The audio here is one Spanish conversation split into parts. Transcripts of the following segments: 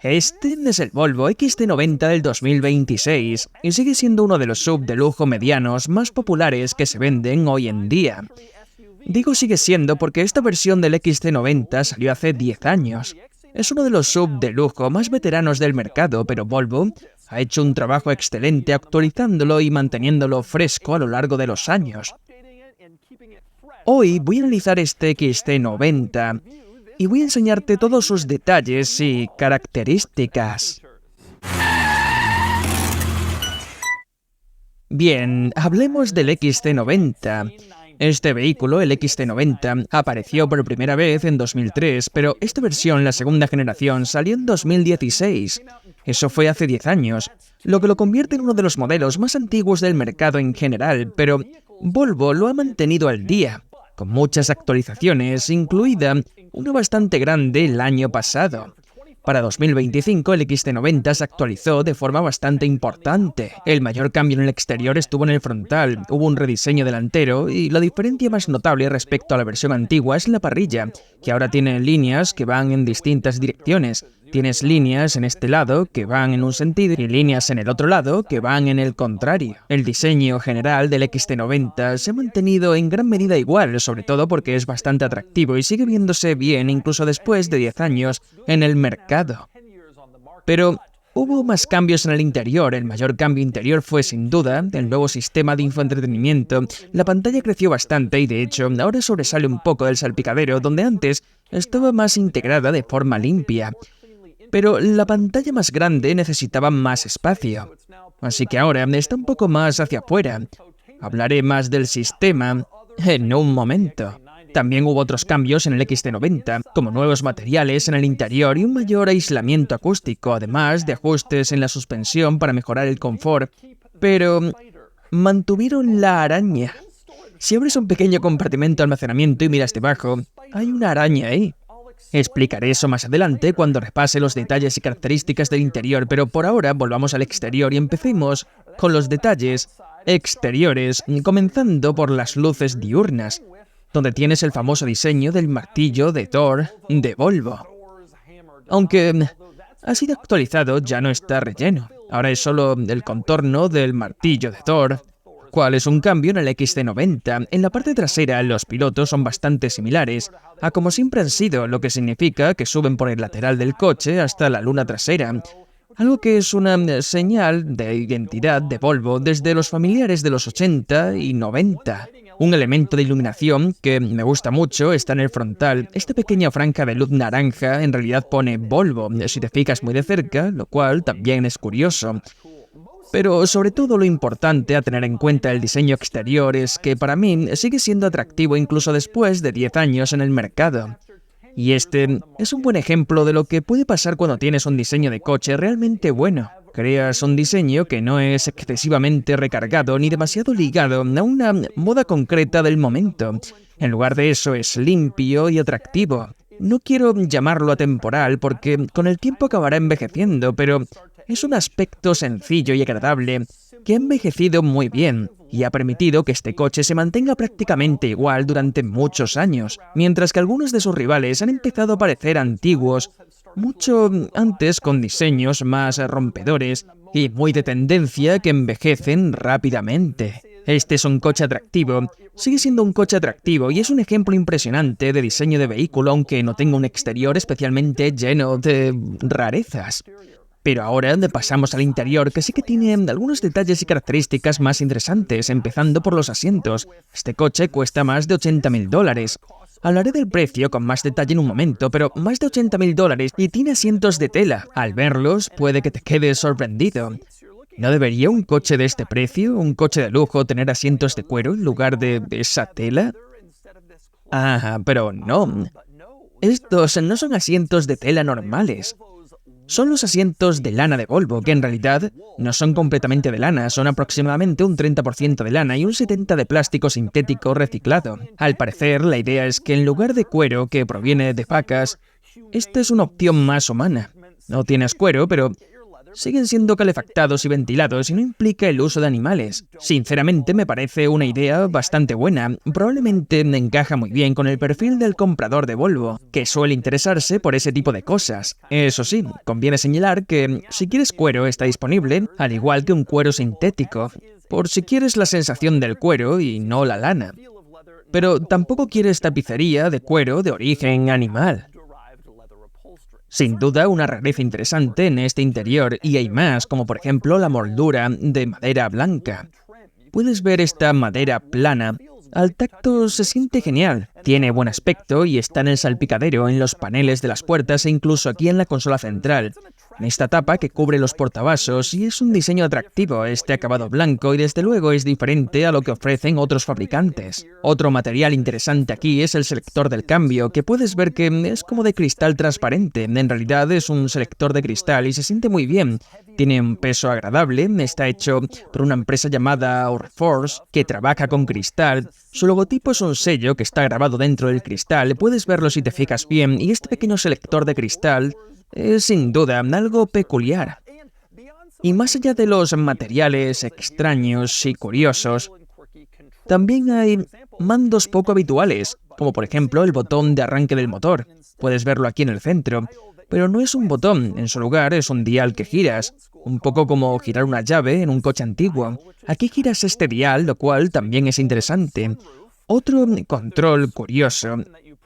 Este es el Volvo XC90 del 2026 y sigue siendo uno de los SUV de lujo medianos más populares que se venden hoy en día. Digo sigue siendo porque esta versión del XC90 salió hace 10 años. Es uno de los SUV de lujo más veteranos del mercado, pero Volvo ha hecho un trabajo excelente actualizándolo y manteniéndolo fresco a lo largo de los años. Hoy voy a analizar este XC90 y voy a enseñarte todos sus detalles y características. Bien, hablemos del XC90. Este vehículo, el XC90, apareció por primera vez en 2003, pero esta versión, la segunda generación, salió en 2016. Eso fue hace 10 años, lo que lo convierte en uno de los modelos más antiguos del mercado en general, pero Volvo lo ha mantenido al día, con muchas actualizaciones, incluida una bastante grande el año pasado. Para 2025 el XC90 se actualizó de forma bastante importante. El mayor cambio en el exterior estuvo en el frontal, hubo un rediseño delantero y la diferencia más notable respecto a la versión antigua es la parrilla, que ahora tiene líneas que van en distintas direcciones. Tienes líneas en este lado que van en un sentido y líneas en el otro lado que van en el contrario. El diseño general del XC90 se ha mantenido en gran medida igual, sobre todo porque es bastante atractivo y sigue viéndose bien incluso después de 10 años en el mercado. Pero hubo más cambios en el interior. El mayor cambio interior fue sin duda el nuevo sistema de infoentretenimiento. La pantalla creció bastante y de hecho ahora sobresale un poco del salpicadero donde antes estaba más integrada de forma limpia. Pero la pantalla más grande necesitaba más espacio, así que ahora está un poco más hacia afuera. Hablaré más del sistema en un momento. También hubo otros cambios en el XC90, como nuevos materiales en el interior y un mayor aislamiento acústico, además de ajustes en la suspensión para mejorar el confort. Pero mantuvieron la araña. Si abres un pequeño compartimento de almacenamiento y miras debajo, hay una araña ahí. Explicaré eso más adelante cuando repase los detalles y características del interior, pero por ahora volvamos al exterior y empecemos con los detalles exteriores, comenzando por las luces diurnas, donde tienes el famoso diseño del martillo de Thor de Volvo. Aunque ha sido actualizado, ya no está relleno. Ahora es solo el contorno del martillo de Thor. ¿Cuál es un cambio en el XC90? En la parte trasera, los pilotos son bastante similares a como siempre han sido, lo que significa que suben por el lateral del coche hasta la luna trasera, algo que es una señal de identidad de Volvo desde los familiares de los 80 y 90. Un elemento de iluminación que me gusta mucho está en el frontal. Esta pequeña franja de luz naranja en realidad pone Volvo, si te fijas muy de cerca, lo cual también es curioso. Pero sobre todo lo importante a tener en cuenta el diseño exterior es que para mí sigue siendo atractivo incluso después de 10 años en el mercado. Y este es un buen ejemplo de lo que puede pasar cuando tienes un diseño de coche realmente bueno. Creas un diseño que no es excesivamente recargado ni demasiado ligado a una moda concreta del momento. En lugar de eso es limpio y atractivo. No quiero llamarlo atemporal porque con el tiempo acabará envejeciendo, pero es un aspecto sencillo y agradable que ha envejecido muy bien y ha permitido que este coche se mantenga prácticamente igual durante muchos años, mientras que algunos de sus rivales han empezado a parecer antiguos mucho antes con diseños más rompedores y muy de tendencia que envejecen rápidamente. Este es un coche atractivo, sigue siendo un coche atractivo y es un ejemplo impresionante de diseño de vehículo aunque no tenga un exterior especialmente lleno de rarezas. Pero ahora pasamos al interior, que sí que tiene algunos detalles y características más interesantes, empezando por los asientos. Este coche cuesta más de $80.000. Hablaré del precio con más detalle en un momento, pero más de $80.000 y tiene asientos de tela. Al verlos, puede que te quedes sorprendido. ¿No debería un coche de este precio, un coche de lujo, tener asientos de cuero en lugar de esa tela? Ah, pero no. Estos no son asientos de tela normales. Son los asientos de lana de Volvo, que en realidad no son completamente de lana, son aproximadamente un 30% de lana y un 70% de plástico sintético reciclado. Al parecer, la idea es que en lugar de cuero que proviene de vacas, esta es una opción más humana. No tienes cuero, pero siguen siendo calefactados y ventilados y no implica el uso de animales. Sinceramente me parece una idea bastante buena. Probablemente encaja muy bien con el perfil del comprador de Volvo, que suele interesarse por ese tipo de cosas. Eso sí, conviene señalar que si quieres cuero está disponible, al igual que un cuero sintético, por si quieres la sensación del cuero y no la lana. Pero tampoco quieres tapicería de cuero de origen animal. Sin duda, una rareza interesante en este interior, y hay más, como por ejemplo la moldura de madera blanca. Puedes ver esta madera plana. Al tacto se siente genial, tiene buen aspecto y está en el salpicadero, en los paneles de las puertas e incluso aquí en la consola central, en esta tapa que cubre los portavasos, y es un diseño atractivo este acabado blanco y desde luego es diferente a lo que ofrecen otros fabricantes. Otro material interesante aquí es el selector del cambio, que puedes ver que es como de cristal transparente. En realidad es un selector de cristal y se siente muy bien. Tiene un peso agradable, está hecho por una empresa llamada Orforce, que trabaja con cristal. Su logotipo es un sello que está grabado dentro del cristal, puedes verlo si te fijas bien, y este pequeño selector de cristal es sin duda algo peculiar. Y más allá de los materiales extraños y curiosos, también hay mandos poco habituales, como por ejemplo el botón de arranque del motor. Puedes verlo aquí en el centro, pero no es un botón, en su lugar es un dial que giras, un poco como girar una llave en un coche antiguo. Aquí giras este dial, lo cual también es interesante. Otro control curioso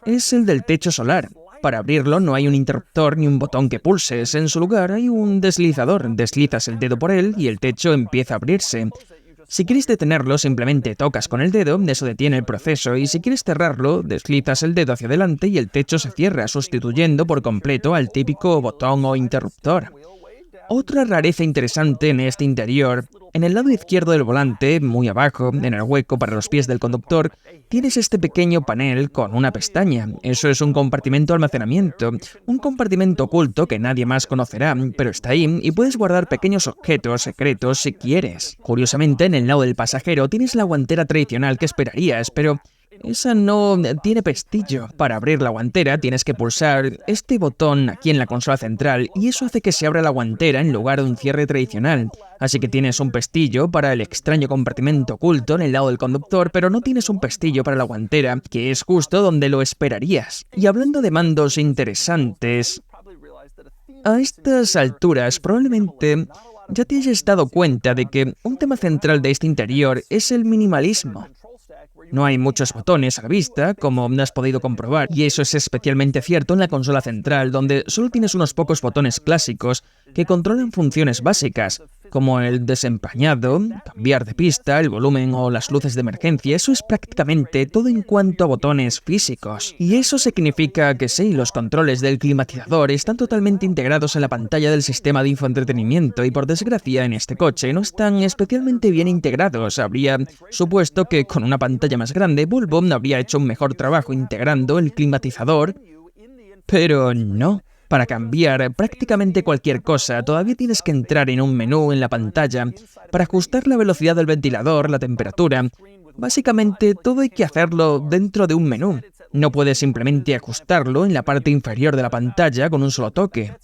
es el del techo solar. Para abrirlo no hay un interruptor ni un botón que pulses, en su lugar hay un deslizador, deslizas el dedo por él y el techo empieza a abrirse. Si quieres detenerlo, simplemente tocas con el dedo, eso detiene el proceso, y si quieres cerrarlo, deslizas el dedo hacia adelante y el techo se cierra, sustituyendo por completo al típico botón o interruptor. Otra rareza interesante en este interior, en el lado izquierdo del volante, muy abajo, en el hueco para los pies del conductor, tienes este pequeño panel con una pestaña. Eso es un compartimento de almacenamiento, un compartimento oculto que nadie más conocerá, pero está ahí y puedes guardar pequeños objetos secretos si quieres. Curiosamente, en el lado del pasajero tienes la guantera tradicional que esperarías, pero esa no tiene pestillo. Para abrir la guantera tienes que pulsar este botón aquí en la consola central y eso hace que se abra la guantera en lugar de un cierre tradicional. Así que tienes un pestillo para el extraño compartimento oculto en el lado del conductor, pero no tienes un pestillo para la guantera, que es justo donde lo esperarías. Y hablando de mandos interesantes, a estas alturas probablemente ya te hayas dado cuenta de que un tema central de este interior es el minimalismo. No hay muchos botones a la vista, como has podido comprobar, y eso es especialmente cierto en la consola central, donde solo tienes unos pocos botones clásicos que controlan funciones básicas, como el desempañado, cambiar de pista, el volumen o las luces de emergencia. Eso es prácticamente todo en cuanto a botones físicos. Y eso significa que sí, los controles del climatizador están totalmente integrados en la pantalla del sistema de infoentretenimiento y por desgracia en este coche no están especialmente bien integrados. Habría supuesto que con una pantalla más grande Volvo habría hecho un mejor trabajo integrando el climatizador, pero no. Para cambiar prácticamente cualquier cosa, todavía tienes que entrar en un menú en la pantalla para ajustar la velocidad del ventilador, la temperatura. Básicamente, todo hay que hacerlo dentro de un menú. No puedes simplemente ajustarlo en la parte inferior de la pantalla con un solo toque.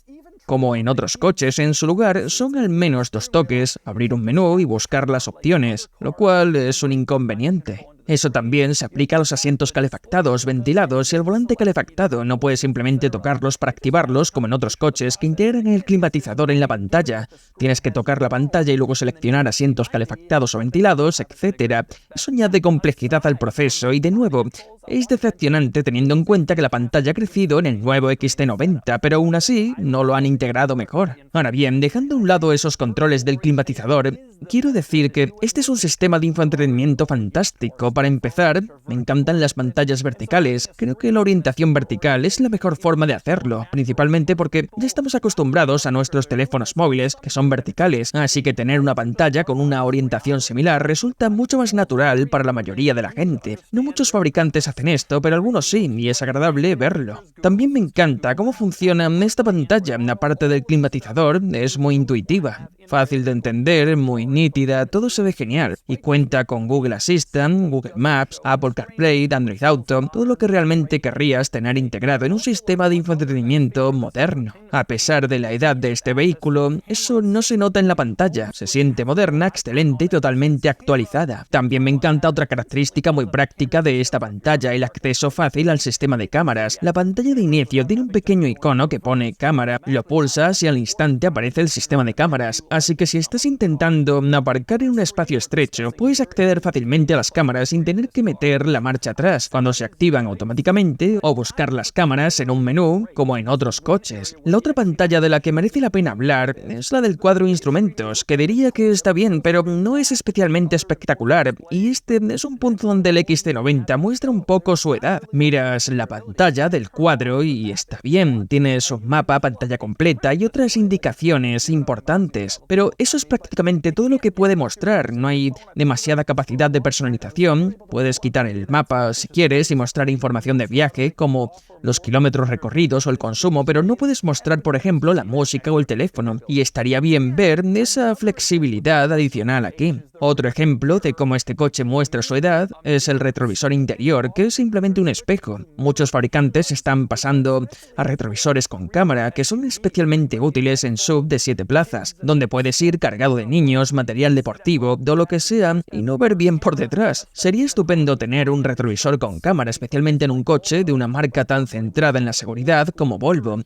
Como en otros coches, en su lugar son al menos 2 toques, abrir un menú y buscar las opciones, lo cual es un inconveniente. Eso también se aplica a los asientos calefactados, ventilados y el volante calefactado. No puedes simplemente tocarlos para activarlos como en otros coches que integran el climatizador en la pantalla. Tienes que tocar la pantalla y luego seleccionar asientos calefactados o ventilados, etc. Eso añade complejidad al proceso y, de nuevo, es decepcionante teniendo en cuenta que la pantalla ha crecido en el nuevo XT90, pero aún así no lo han integrado mejor. Ahora bien, dejando a un lado esos controles del climatizador, quiero decir que este es un sistema de infoentretenimiento fantástico. Para empezar, me encantan las pantallas verticales. Creo que la orientación vertical es la mejor forma de hacerlo, principalmente porque ya estamos acostumbrados a nuestros teléfonos móviles que son verticales, así que tener una pantalla con una orientación similar resulta mucho más natural para la mayoría de la gente. No muchos fabricantes hacen esto, pero algunos sí, y es agradable verlo. También me encanta cómo funciona esta pantalla. Aparte del climatizador, es muy intuitiva, fácil de entender, muy nítida, todo se ve genial. Y cuenta con Google Assistant, Google Google Maps, Apple CarPlay, Android Auto, todo lo que realmente querrías tener integrado en un sistema de infoentretenimiento moderno. A pesar de la edad de este vehículo, eso no se nota en la pantalla. Se siente moderna, excelente y totalmente actualizada. También me encanta otra característica muy práctica de esta pantalla, el acceso fácil al sistema de cámaras. La pantalla de inicio tiene un pequeño icono que pone cámara, lo pulsas y al instante aparece el sistema de cámaras, así que si estás intentando aparcar en un espacio estrecho, puedes acceder fácilmente a las cámaras sin tener que meter la marcha atrás, cuando se activan automáticamente, o buscar las cámaras en un menú, como en otros coches. La otra pantalla de la que merece la pena hablar es la del cuadro instrumentos, que diría que está bien, pero no es especialmente espectacular, y este es un punto donde el XT90 muestra un poco su edad. Miras la pantalla del cuadro y está bien, tienes un mapa, pantalla completa y otras indicaciones importantes, pero eso es prácticamente todo lo que puede mostrar. No hay demasiada capacidad de personalización. Puedes quitar el mapa si quieres y mostrar información de viaje, como los kilómetros recorridos o el consumo, pero no puedes mostrar, por ejemplo, la música o el teléfono, y estaría bien ver esa flexibilidad adicional aquí. Otro ejemplo de cómo este coche muestra su edad es el retrovisor interior, que es simplemente un espejo. Muchos fabricantes están pasando a retrovisores con cámara, que son especialmente útiles en SUV de 7 plazas, donde puedes ir cargado de niños, material deportivo, o lo que sea, y no ver bien por detrás. Sería estupendo tener un retrovisor con cámara, especialmente en un coche de una marca tan centrada en la seguridad como Volvo.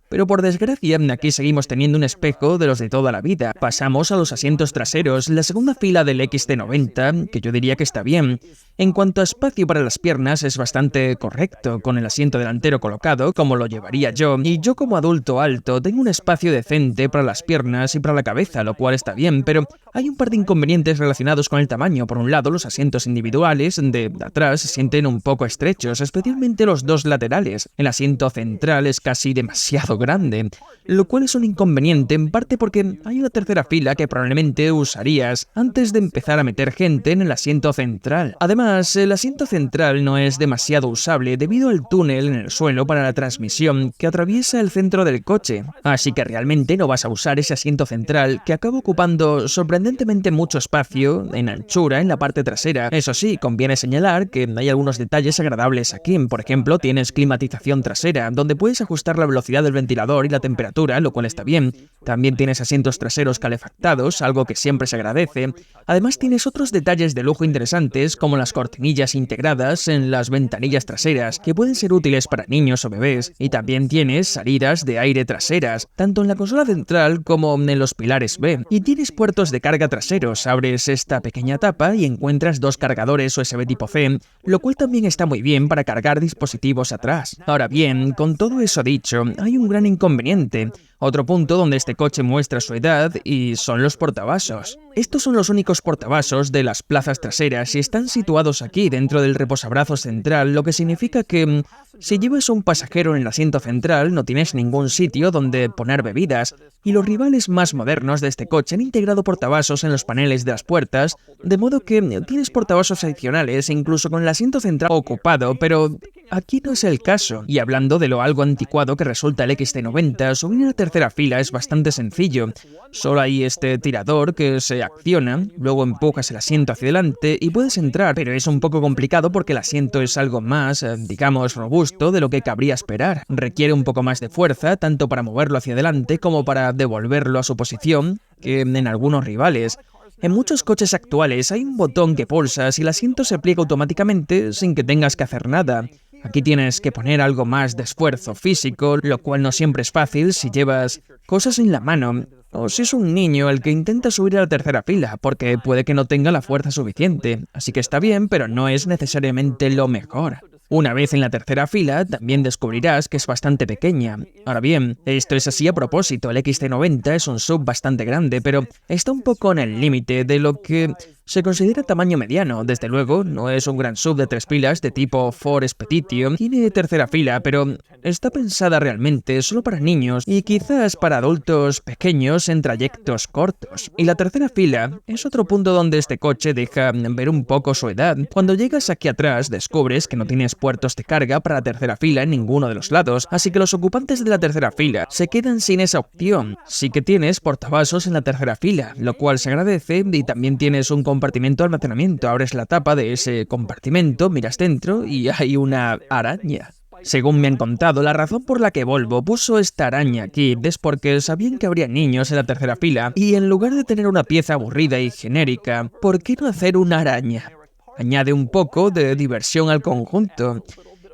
Pero por desgracia, aquí seguimos teniendo un espejo de los de toda la vida. Pasamos a los asientos traseros, la segunda fila del XT90, que yo diría que está bien. En cuanto a espacio para las piernas, es bastante correcto, con el asiento delantero colocado, como lo llevaría yo, y yo como adulto alto tengo un espacio decente para las piernas y para la cabeza, lo cual está bien, pero hay un par de inconvenientes relacionados con el tamaño. Por un lado, los asientos individuales de atrás se sienten un poco estrechos, especialmente los dos laterales. El asiento central es casi demasiado grande, lo cual es un inconveniente en parte porque hay una tercera fila que probablemente usarías antes de empezar a meter gente en el asiento central. Además, el asiento central no es demasiado usable debido al túnel en el suelo para la transmisión que atraviesa el centro del coche, así que realmente no vas a usar ese asiento central que acaba ocupando sorprendentemente mucho espacio en anchura en la parte trasera. Eso sí, conviene señalar que hay algunos detalles agradables aquí. Por ejemplo, tienes climatización trasera, donde puedes ajustar la velocidad del ventilador y la temperatura, lo cual está bien. También tienes asientos traseros calefactados, algo que siempre se agradece. Además tienes otros detalles de lujo interesantes, como las cortinillas integradas en las ventanillas traseras, que pueden ser útiles para niños o bebés. Y también tienes salidas de aire traseras, tanto en la consola central como en los pilares B. Y tienes puertos de carga traseros. Abres esta pequeña tapa y encuentras dos cargadores USB tipo C, lo cual también está muy bien para cargar dispositivos atrás. Ahora bien, con todo eso dicho, hay un gran inconveniente. Otro punto donde este coche muestra su edad y son los portavasos. Estos son los únicos portavasos de las plazas traseras y están situados aquí dentro del reposabrazos central, lo que significa que si llevas a un pasajero en el asiento central no tienes ningún sitio donde poner bebidas, y los rivales más modernos de este coche han integrado portavasos en los paneles de las puertas, de modo que tienes portavasos adicionales incluso con el asiento central ocupado, pero aquí no es el caso. Y hablando de lo algo anticuado que resulta el XT90, subir a la tercera fila es bastante sencillo. Solo hay este tirador que se acciona, luego empujas el asiento hacia adelante y puedes entrar, pero es un poco complicado porque el asiento es algo más, digamos, robusto de lo que cabría esperar. Requiere un poco más de fuerza, tanto para moverlo hacia adelante como para devolverlo a su posición, que en algunos rivales. En muchos coches actuales hay un botón que pulsas y el asiento se pliega automáticamente sin que tengas que hacer nada. Aquí tienes que poner algo más de esfuerzo físico, lo cual no siempre es fácil si llevas cosas en la mano, o si es un niño el que intenta subir a la tercera fila, porque puede que no tenga la fuerza suficiente. Así que está bien, pero no es necesariamente lo mejor. Una vez en la tercera fila, también descubrirás que es bastante pequeña. Ahora bien, esto es así a propósito. El XT90 es un SUV bastante grande, pero está un poco en el límite de lo que se considera tamaño mediano. Desde luego, no es un gran SUV de 3 filas de tipo Ford Expedition. Tiene tercera fila, pero está pensada realmente solo para niños y quizás para adultos pequeños en trayectos cortos. Y la tercera fila es otro punto donde este coche deja ver un poco su edad. Cuando llegas aquí atrás, descubres que no tiene espacio puertos de carga para la tercera fila en ninguno de los lados, así que los ocupantes de la tercera fila se quedan sin esa opción. Sí que tienes portavasos en la tercera fila, lo cual se agradece, y también tienes un compartimento de almacenamiento. Abres la tapa de ese compartimento, miras dentro y hay una araña. Según me han contado, la razón por la que Volvo puso esta araña aquí es porque sabían que habría niños en la tercera fila y en lugar de tener una pieza aburrida y genérica, ¿por qué no hacer una araña? Añade un poco de diversión al conjunto.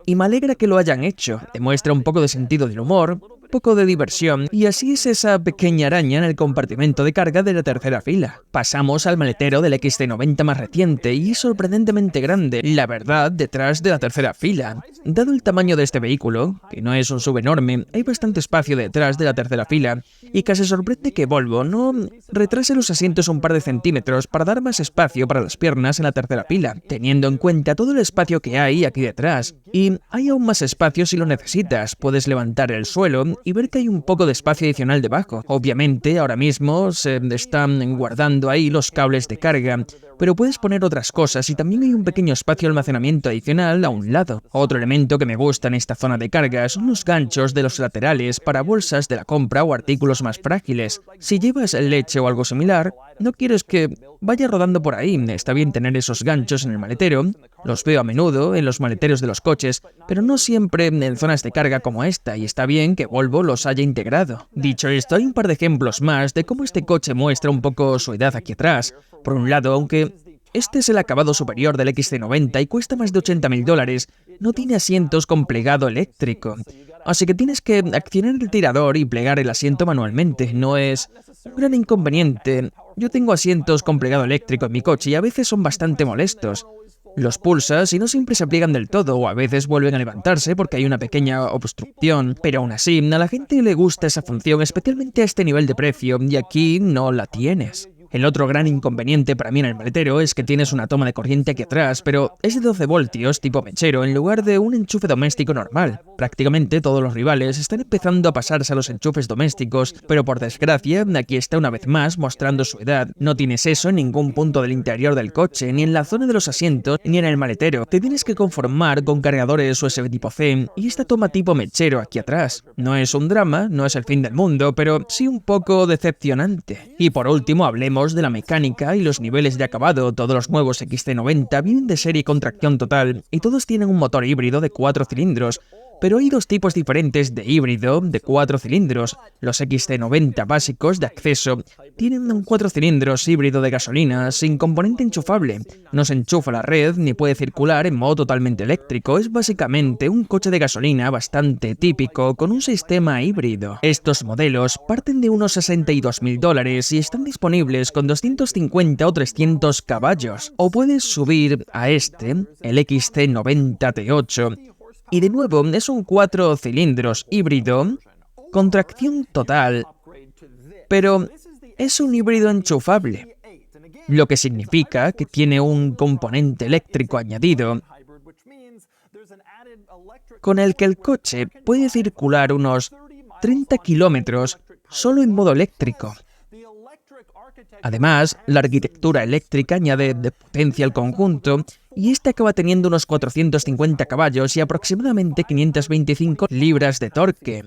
Y me alegra que lo hayan hecho. Demuestra un poco de sentido del humor, un poco de diversión, y así es esa pequeña araña en el compartimento de carga de la tercera fila. Pasamos al maletero del XC90 más reciente y es sorprendentemente grande, la verdad, detrás de la tercera fila. Dado el tamaño de este vehículo, que no es un SUV enorme, hay bastante espacio detrás de la tercera fila, y casi sorprende que Volvo no retrase los asientos un par de centímetros para dar más espacio para las piernas en la tercera fila, teniendo en cuenta todo el espacio que hay aquí detrás. Y hay aún más espacio si lo necesitas, puedes levantar el suelo y ver que hay un poco de espacio adicional debajo. Obviamente, ahora mismo se están guardando ahí los cables de carga, pero puedes poner otras cosas y también hay un pequeño espacio de almacenamiento adicional a un lado. Otro elemento que me gusta en esta zona de carga son los ganchos de los laterales para bolsas de la compra o artículos más frágiles. Si llevas leche o algo similar, no quieres que vaya rodando por ahí. Está bien tener esos ganchos en el maletero. Los veo a menudo en los maleteros de los coches, pero no siempre en zonas de carga como esta, y está bien que Volvo los haya integrado. Dicho esto, hay un par de ejemplos más de cómo este coche muestra un poco su edad aquí atrás. Por un lado, aunque este es el acabado superior del XC90 y cuesta más de $80.000, no tiene asientos con plegado eléctrico. Así que tienes que accionar el tirador y plegar el asiento manualmente. No es un gran inconveniente. Yo tengo asientos con plegado eléctrico en mi coche y a veces son bastante molestos. Los pulsas y no siempre se pliegan del todo, o a veces vuelven a levantarse porque hay una pequeña obstrucción, pero aún así, a la gente le gusta esa función, especialmente a este nivel de precio, y aquí no la tienes. El otro gran inconveniente para mí en el maletero es que tienes una toma de corriente aquí atrás, pero es de 12 voltios tipo mechero en lugar de un enchufe doméstico normal. Prácticamente todos los rivales están empezando a pasarse a los enchufes domésticos, pero por desgracia, aquí está una vez más mostrando su edad. No tienes eso en ningún punto del interior del coche, ni en la zona de los asientos, ni en el maletero. Te tienes que conformar con cargadores USB tipo C y esta toma tipo mechero aquí atrás. No es un drama, no es el fin del mundo, pero sí un poco decepcionante. Y por último, hablemos de la mecánica y los niveles de acabado. Todos los nuevos XC90 vienen de serie con tracción total y todos tienen un motor híbrido de 4 cilindros. Pero hay dos tipos diferentes de híbrido de 4 cilindros. Los XC90 básicos de acceso tienen un 4 cilindros híbrido de gasolina sin componente enchufable. No se enchufa a la red ni puede circular en modo totalmente eléctrico. Es básicamente un coche de gasolina bastante típico con un sistema híbrido. Estos modelos parten de unos $62.000 y están disponibles con 250 o 300 caballos. O puedes subir a este, el XC90 T8, y de nuevo es un 4 cilindros híbrido con tracción total, pero es un híbrido enchufable, lo que significa que tiene un componente eléctrico añadido con el que el coche puede circular unos 30 kilómetros solo en modo eléctrico. Además, la arquitectura eléctrica añade de potencia al conjunto y este acaba teniendo unos 450 caballos y aproximadamente 525 libras de torque.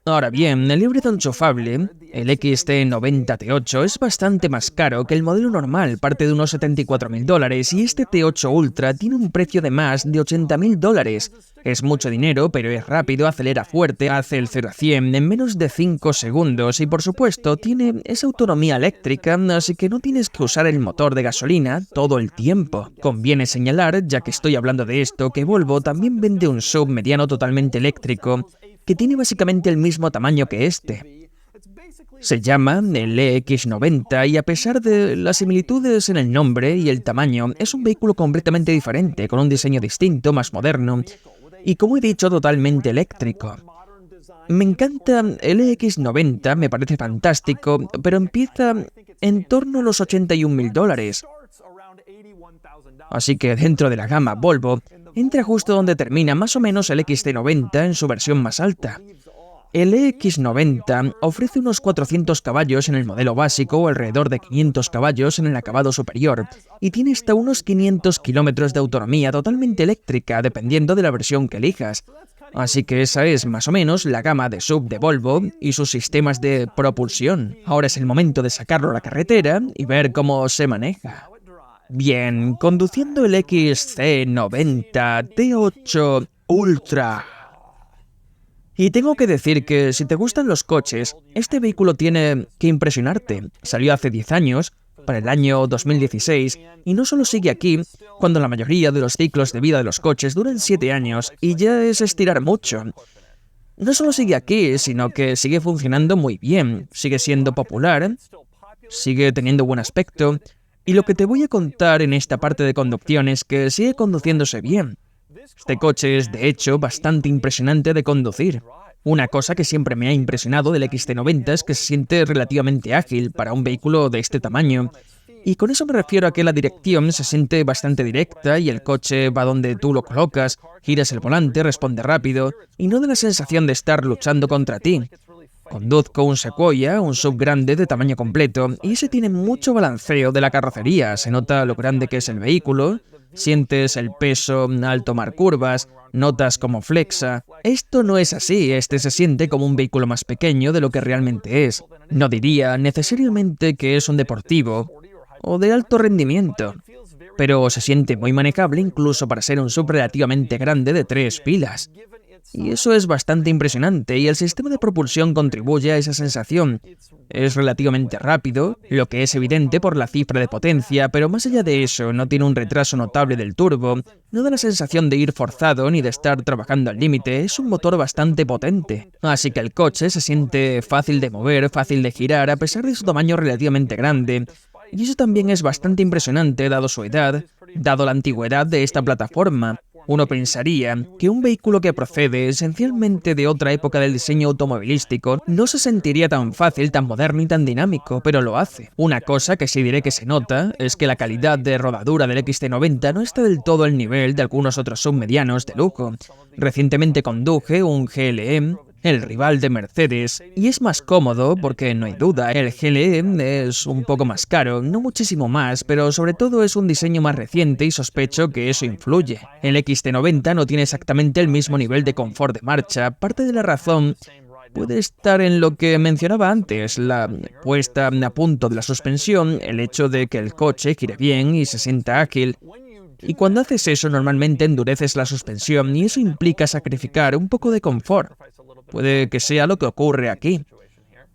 Ahora bien, el híbrido enchufable, el XT90 T8, es bastante más caro que el modelo normal, parte de unos $74.000, y este T8 Ultra tiene un precio de más de $80.000. Es mucho dinero, pero es rápido, acelera fuerte, hace el 0 a 100 en menos de 5 segundos y por supuesto tiene esa autonomía eléctrica, así que no tienes que usar el motor de gasolina todo el tiempo. Conviene señalar, ya que estoy hablando de esto, que Volvo también vende un SUV mediano totalmente eléctrico, que tiene básicamente el mismo tamaño que este. Se llama el EX90 y a pesar de las similitudes en el nombre y el tamaño, es un vehículo completamente diferente, con un diseño distinto, más moderno y, como he dicho, totalmente eléctrico. Me encanta el EX90, me parece fantástico, pero empieza en torno a los $81.000. Así que dentro de la gama Volvo, entra justo donde termina más o menos el XC90 en su versión más alta. El EX90 ofrece unos 400 caballos en el modelo básico o alrededor de 500 caballos en el acabado superior, y tiene hasta unos 500 kilómetros de autonomía totalmente eléctrica dependiendo de la versión que elijas. Así que esa es más o menos la gama de SUV de Volvo y sus sistemas de propulsión. Ahora es el momento de sacarlo a la carretera y ver cómo se maneja. Bien, conduciendo el XC90 T8 Ultra. Y tengo que decir que si te gustan los coches, este vehículo tiene que impresionarte. Salió hace 10 años, para el año 2016, y no solo sigue aquí, cuando la mayoría de los ciclos de vida de los coches duran 7 años, y ya es estirar mucho. No solo sigue aquí, sino que sigue funcionando muy bien, sigue siendo popular, sigue teniendo buen aspecto, y lo que te voy a contar en esta parte de conducción es que sigue conduciéndose bien. Este coche es, de hecho, bastante impresionante de conducir. Una cosa que siempre me ha impresionado del XC90 es que se siente relativamente ágil para un vehículo de este tamaño. Y con eso me refiero a que la dirección se siente bastante directa y el coche va donde tú lo colocas, giras el volante, responde rápido y no da la sensación de estar luchando contra ti. Conduzco un Sequoia, un SUV grande de tamaño completo, y ese tiene mucho balanceo de la carrocería. Se nota lo grande que es el vehículo, sientes el peso al tomar curvas, notas cómo flexa. Esto no es así, este se siente como un vehículo más pequeño de lo que realmente es. No diría necesariamente que es un deportivo o de alto rendimiento, pero se siente muy manejable incluso para ser un SUV relativamente grande de 3 filas. Y eso es bastante impresionante, y el sistema de propulsión contribuye a esa sensación. Es relativamente rápido, lo que es evidente por la cifra de potencia, pero más allá de eso, no tiene un retraso notable del turbo, no da la sensación de ir forzado ni de estar trabajando al límite, es un motor bastante potente. Así que el coche se siente fácil de mover, fácil de girar, a pesar de su tamaño relativamente grande. Y eso también es bastante impresionante dado su edad, dado la antigüedad de esta plataforma. Uno pensaría que un vehículo que procede esencialmente de otra época del diseño automovilístico no se sentiría tan fácil, tan moderno y tan dinámico, pero lo hace. Una cosa que sí diré que se nota es que la calidad de rodadura del XC90 no está del todo al nivel de algunos otros submedianos de lujo. Recientemente conduje un GLE, el rival de Mercedes, y es más cómodo porque, no hay duda, el GLE es un poco más caro, no muchísimo más, pero sobre todo es un diseño más reciente y sospecho que eso influye. El XT90 no tiene exactamente el mismo nivel de confort de marcha. Parte de la razón puede estar en lo que mencionaba antes, la puesta a punto de la suspensión, el hecho de que el coche gire bien y se sienta ágil. Y cuando haces eso, normalmente endureces la suspensión y eso implica sacrificar un poco de confort. Puede que sea lo que ocurre aquí.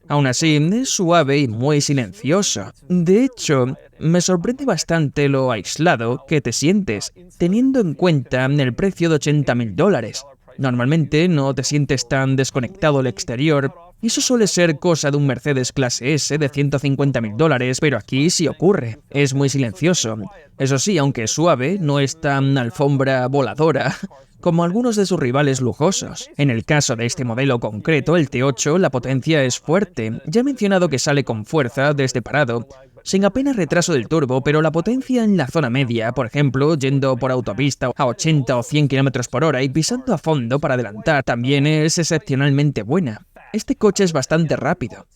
Aún así, es suave y muy silencioso. De hecho, me sorprende bastante lo aislado que te sientes, teniendo en cuenta el precio de $80.000. Normalmente no te sientes tan desconectado del exterior, y eso suele ser cosa de un Mercedes clase S de $150.000, pero aquí sí ocurre. Es muy silencioso. Eso sí, aunque es suave, no es tan alfombra voladora como algunos de sus rivales lujosos. En el caso de este modelo concreto, el T8, la potencia es fuerte. Ya he mencionado que sale con fuerza desde parado, sin apenas retraso del turbo, pero la potencia en la zona media, por ejemplo, yendo por autopista a 80 o 100 km por hora y pisando a fondo para adelantar, también es excepcionalmente buena. Este coche es bastante rápido.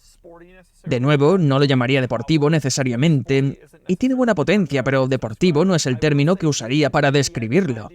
De nuevo, no lo llamaría deportivo necesariamente, y tiene buena potencia, pero deportivo no es el término que usaría para describirlo.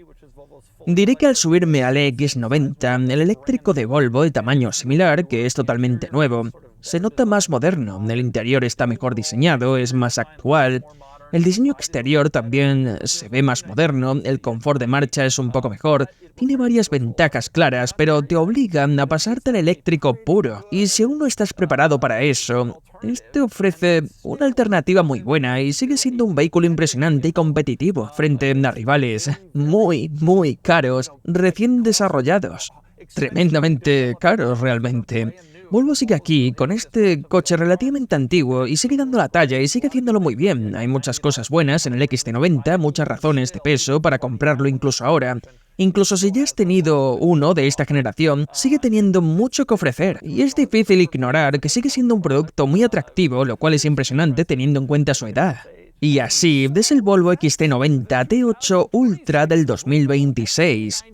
Diré que al subirme al X90, el eléctrico de Volvo de tamaño similar, que es totalmente nuevo, se nota más moderno, el interior está mejor diseñado, es más actual, el diseño exterior también se ve más moderno, el confort de marcha es un poco mejor, tiene varias ventajas claras, pero te obligan a pasarte al eléctrico puro. Y si aún no estás preparado para eso, este ofrece una alternativa muy buena y sigue siendo un vehículo impresionante y competitivo frente a rivales muy caros, recién desarrollados. Tremendamente caros realmente. Volvo sigue aquí, con este coche relativamente antiguo, y sigue dando la talla y sigue haciéndolo muy bien. Hay muchas cosas buenas en el XT90, muchas razones de peso para comprarlo incluso ahora. Incluso si ya has tenido uno de esta generación, sigue teniendo mucho que ofrecer, y es difícil ignorar que sigue siendo un producto muy atractivo, lo cual es impresionante teniendo en cuenta su edad. Y así, es el Volvo XT90 T8 Ultra del 2026.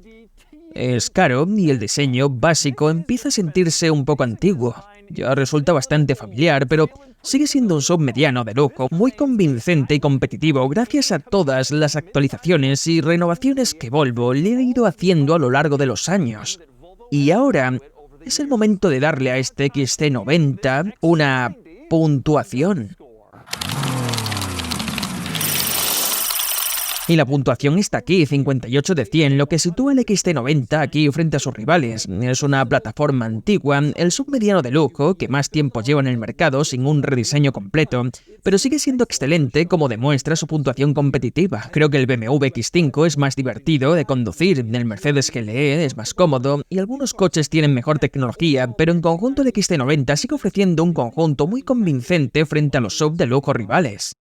Es caro y el diseño básico empieza a sentirse un poco antiguo. Ya resulta bastante familiar, pero sigue siendo un SUV mediano de lujo, muy convincente y competitivo gracias a todas las actualizaciones y renovaciones que Volvo le ha ido haciendo a lo largo de los años. Y ahora es el momento de darle a este XC90 una puntuación. Y la puntuación está aquí, 58 de 100, lo que sitúa el XT90 aquí frente a sus rivales. Es una plataforma antigua, el submediano de lujo que más tiempo lleva en el mercado sin un rediseño completo, pero sigue siendo excelente como demuestra su puntuación competitiva. Creo que el BMW X5 es más divertido de conducir, el Mercedes GLE es más cómodo y algunos coches tienen mejor tecnología, pero en conjunto el XT90 sigue ofreciendo un conjunto muy convincente frente a los sub de lujo rivales.